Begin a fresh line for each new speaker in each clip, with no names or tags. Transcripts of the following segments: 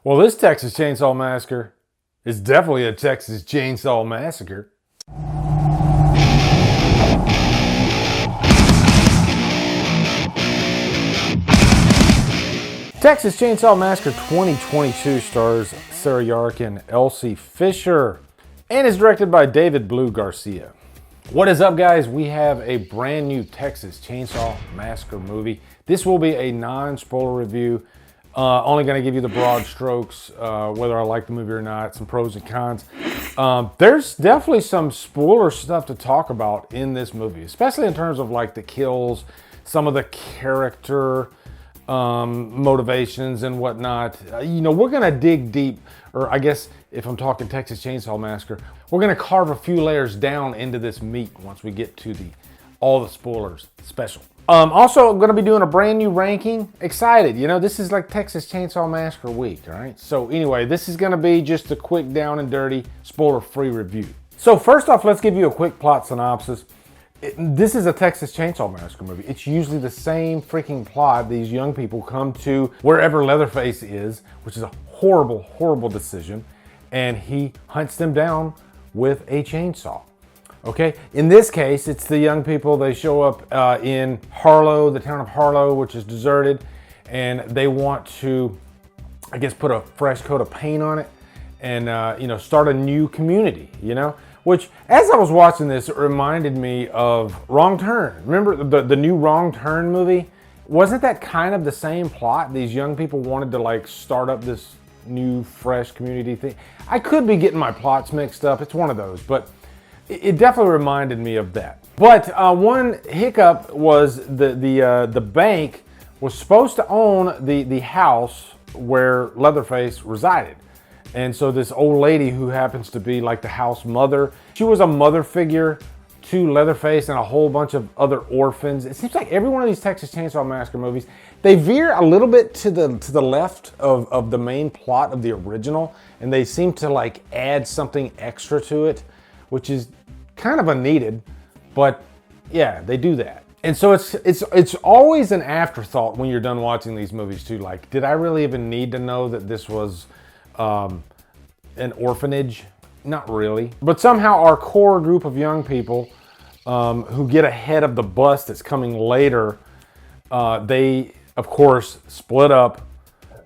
Well, this Texas Chainsaw Massacre is definitely a Texas Chainsaw Massacre. Texas Chainsaw Massacre 2022 stars Sarah Yark and Elsie Fisher and is directed by David Blue Garcia. What is up, guys? We have a brand new Texas Chainsaw Massacre movie. This will be a non-spoiler review. Only going to give you the broad strokes, whether I like the movie or not, some pros and cons. There's definitely some spoiler stuff to talk about in this movie, especially in terms of like the kills, some of the character motivations and whatnot. We're going to dig deep, or I guess if I'm talking Texas Chainsaw Massacre, we're going to carve a few layers down into this meat once we get to all the spoilers special. Also, I'm going to be doing a brand new ranking. Excited. This is like Texas Chainsaw Massacre week, all right? So anyway, this is going to be just a quick down and dirty, spoiler-free review. So first off, let's give you a quick plot synopsis. This is a Texas Chainsaw Massacre movie. It's usually the same freaking plot. These young people come to wherever Leatherface is, which is a horrible, horrible decision, and he hunts them down with a chainsaw. Okay, in this case, it's the young people. They show up in Harlow, the town of Harlow, which is deserted, and they want to, I guess, put a fresh coat of paint on it and, start a new community, Which, as I was watching this, it reminded me of Wrong Turn. Remember the new Wrong Turn movie? Wasn't that kind of the same plot? These young people wanted to, like, start up this new, fresh community thing. I could be getting my plots mixed up. It's one of those, but it definitely reminded me of that. But one hiccup was the bank was supposed to own the house where Leatherface resided. And so this old lady who happens to be like the house mother, she was a mother figure to Leatherface and a whole bunch of other orphans. It seems like every one of these Texas Chainsaw Massacre movies, they veer a little bit to the left of the main plot of the original, and they seem to like add something extra to it, which is kind of unneeded, but yeah, they do that. And so it's always an afterthought when you're done watching these movies too. Like, did I really even need to know that this was an orphanage? Not really. But somehow our core group of young people who get ahead of the bus that's coming later, they of course split up.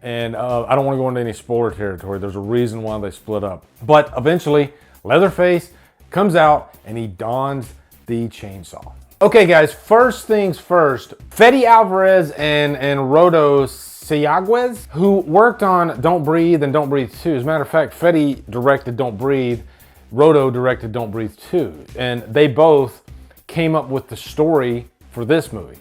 And I don't want to go into any spoiler territory. There's a reason why they split up. But eventually Leatherface comes out and he dons the chainsaw. Okay, guys, first things first. Fede Alvarez and Rodo Sayaguez, who worked on Don't Breathe and Don't Breathe 2. As a matter of fact, Fede directed Don't Breathe, Rodo directed Don't Breathe 2. And they both came up with the story for this movie.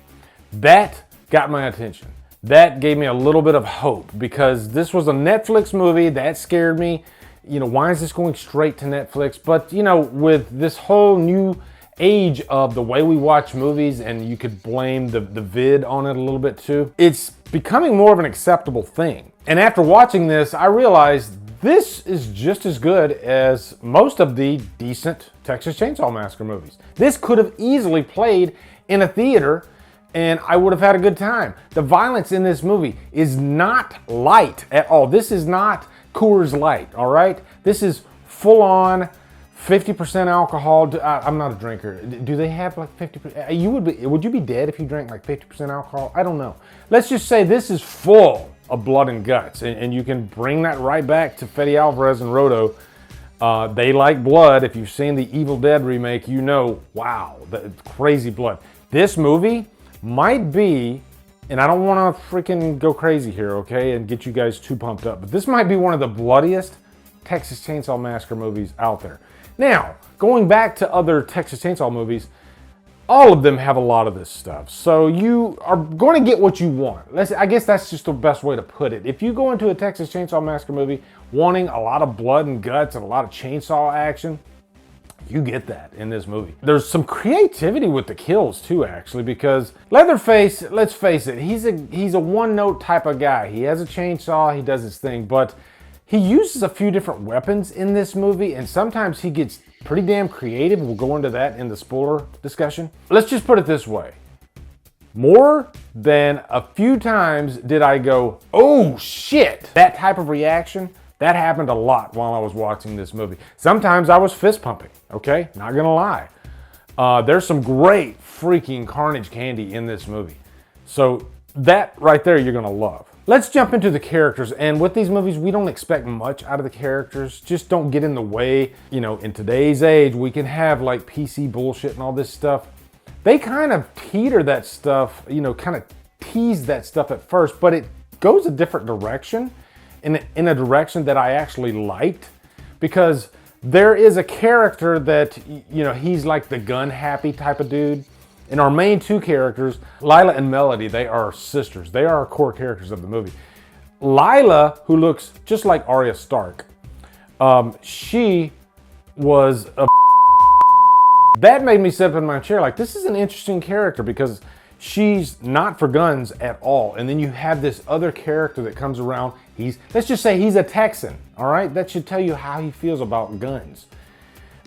That got my attention. That gave me a little bit of hope because this was a Netflix movie. That scared me. Why is this going straight to Netflix? But, with this whole new age of the way we watch movies, and you could blame the vid on it a little bit too, it's becoming more of an acceptable thing. And after watching this, I realized this is just as good as most of the decent Texas Chainsaw Massacre movies. This could have easily played in a theater and I would have had a good time. The violence in this movie is not light at all. This is not Coors Light, all right? This is full on 50% alcohol. I'm not a drinker. Do they have like 50%? Would you be dead if you drank like 50% alcohol? I don't know. Let's just say this is full of blood and guts. And you can bring that right back to Fede Alvarez and Rodo. They like blood. If you've seen the Evil Dead remake, wow, the crazy blood. This movie might be, and I don't want to freaking go crazy here, okay, and get you guys too pumped up, but this might be one of the bloodiest Texas Chainsaw Massacre movies out there. Now, going back to other Texas Chainsaw movies, all of them have a lot of this stuff. So you are going to get what you want. I guess that's just the best way to put it. If you go into a Texas Chainsaw Massacre movie wanting a lot of blood and guts and a lot of chainsaw action, you get that in this movie. There's some creativity with the kills too, actually, because Leatherface, let's face it, he's a one-note type of guy. He has a chainsaw, he does his thing, but he uses a few different weapons in this movie, and sometimes he gets pretty damn creative. We'll go into that in the spoiler discussion. Let's just put it this way. More than a few times did I go, oh shit. That type of reaction, that happened a lot while I was watching this movie. Sometimes I was fist pumping, okay? Not gonna lie. There's some great freaking carnage candy in this movie. So that right there, you're gonna love. Let's jump into the characters. And with these movies, we don't expect much out of the characters. Just don't get in the way. You know, in today's age, we can have like PC bullshit and all this stuff. They kind of teeter that stuff, you know, kind of tease that stuff at first, but it goes a different direction, in a direction that I actually liked, because there is a character that, you know, he's like the gun happy type of dude. And our main two characters, Lila and Melody, they are sisters. They are our core characters of the movie. Lila, who looks just like Arya Stark, she was a that made me sit up in my chair like, this is an interesting character because she's not for guns at all. And then you have this other character that comes around. Let's just say he's a Texan, all right? That should tell you how he feels about guns.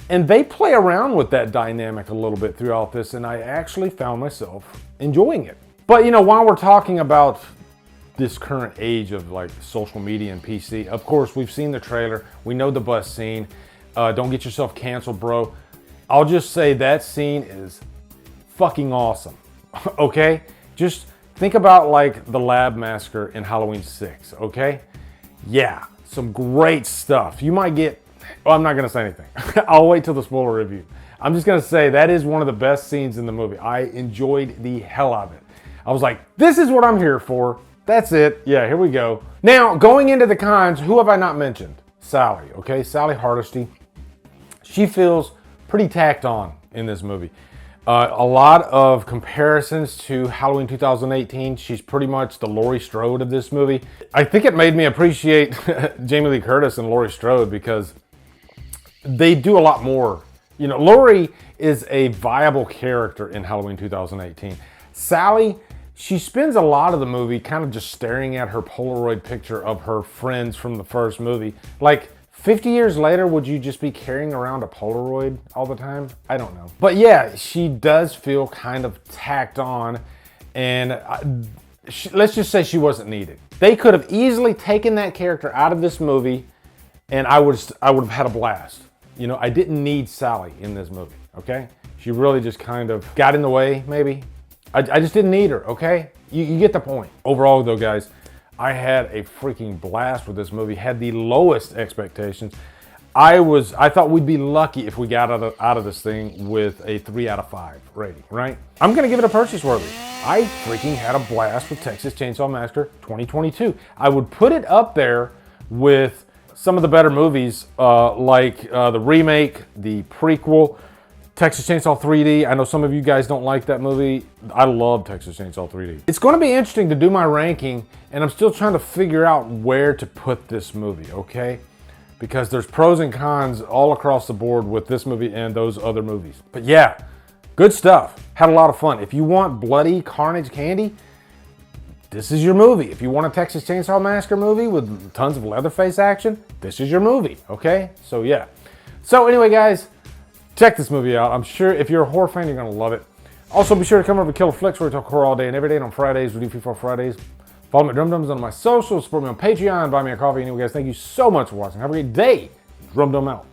And they play around with that dynamic a little bit throughout this, and I actually found myself enjoying it. But you know, while we're talking about this current age of like social media and PC, of course, we've seen the trailer. We know the bus scene. Don't get yourself canceled, bro. I'll just say that scene is fucking awesome, okay? Just think about like the lab massacre in Halloween 6, okay? Yeah, some great stuff. You might get, well, I'm not gonna say anything. I'll wait till the spoiler review. I'm just gonna say that is one of the best scenes in the movie. I enjoyed the hell out of it. I was like, this is what I'm here for. That's it. Yeah, here we go. Now, going into the cons, who have I not mentioned? Sally, okay? Sally Hardesty. She feels pretty tacked on in this movie. A lot of comparisons to Halloween 2018. She's pretty much the Laurie Strode of this movie. I think it made me appreciate Jamie Lee Curtis and Laurie Strode because they do a lot more. You know, Laurie is a viable character in Halloween 2018. Sally, she spends a lot of the movie kind of just staring at her Polaroid picture of her friends from the first movie. Like, 50 years later, would you just be carrying around a Polaroid all the time? I don't know. But yeah, she does feel kind of tacked on, and let's just say she wasn't needed. They could have easily taken that character out of this movie, and I would have had a blast. You know, I didn't need Sally in this movie, okay? She really just kind of got in the way, maybe. I just didn't need her, okay? You get the point. Overall, though, guys, I had a freaking blast with this movie. Had the lowest expectations. I thought we'd be lucky if we got out of this thing with a 3 out of 5 rating, right? I'm gonna give it a purchase worthy. I freaking had a blast with Texas Chainsaw Massacre 2022. I would put it up there with some of the better movies, like the remake, the prequel, Texas Chainsaw 3D. I know some of you guys don't like that movie. I love Texas Chainsaw 3D. It's going to be interesting to do my ranking, and I'm still trying to figure out where to put this movie, okay? Because there's pros and cons all across the board with this movie and those other movies. But yeah, good stuff. Had a lot of fun. If you want bloody carnage candy, this is your movie. If you want a Texas Chainsaw Massacre movie with tons of Leatherface action, this is your movie, okay? So yeah. So anyway, guys, check this movie out. I'm sure if you're a horror fan, you're gonna love it. Also, be sure to come over to Killer Flicks where we talk horror all day and every day. And on Fridays, we do Free for Fridays. Follow me at Drumdums on my socials. Support me on Patreon. Buy me a coffee. Anyway, guys, thank you so much for watching. Have a great day. Drumdum out.